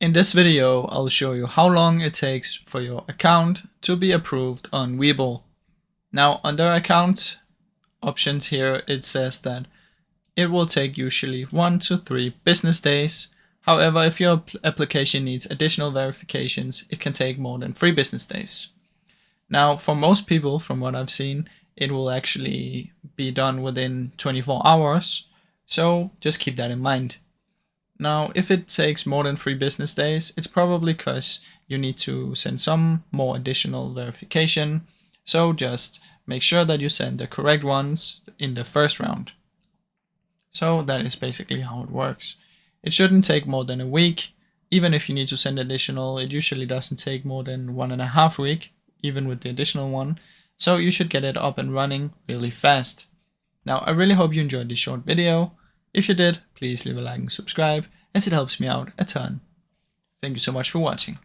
In this video, I'll show you how long it takes for your account to be approved on Webull. Now, under account options here, it says that it will take usually 1 to 3 business days. However, if your application needs additional verifications, it can take more than 3 business days. Now, for most people, from what I've seen, it will actually be done within 24 hours. So just keep that in mind. Now, if it takes more than 3 business days, it's probably because you need to send some more additional verification. So just make sure that you send the correct ones in the first round. So that is basically how it works. It shouldn't take more than a week. Even if you need to send additional, it usually doesn't take more than 1.5 weeks, even with the additional one. So you should get it up and running really fast. Now, I really hope you enjoyed this short video. If you did, please leave a like and subscribe, as it helps me out a ton. Thank you so much for watching.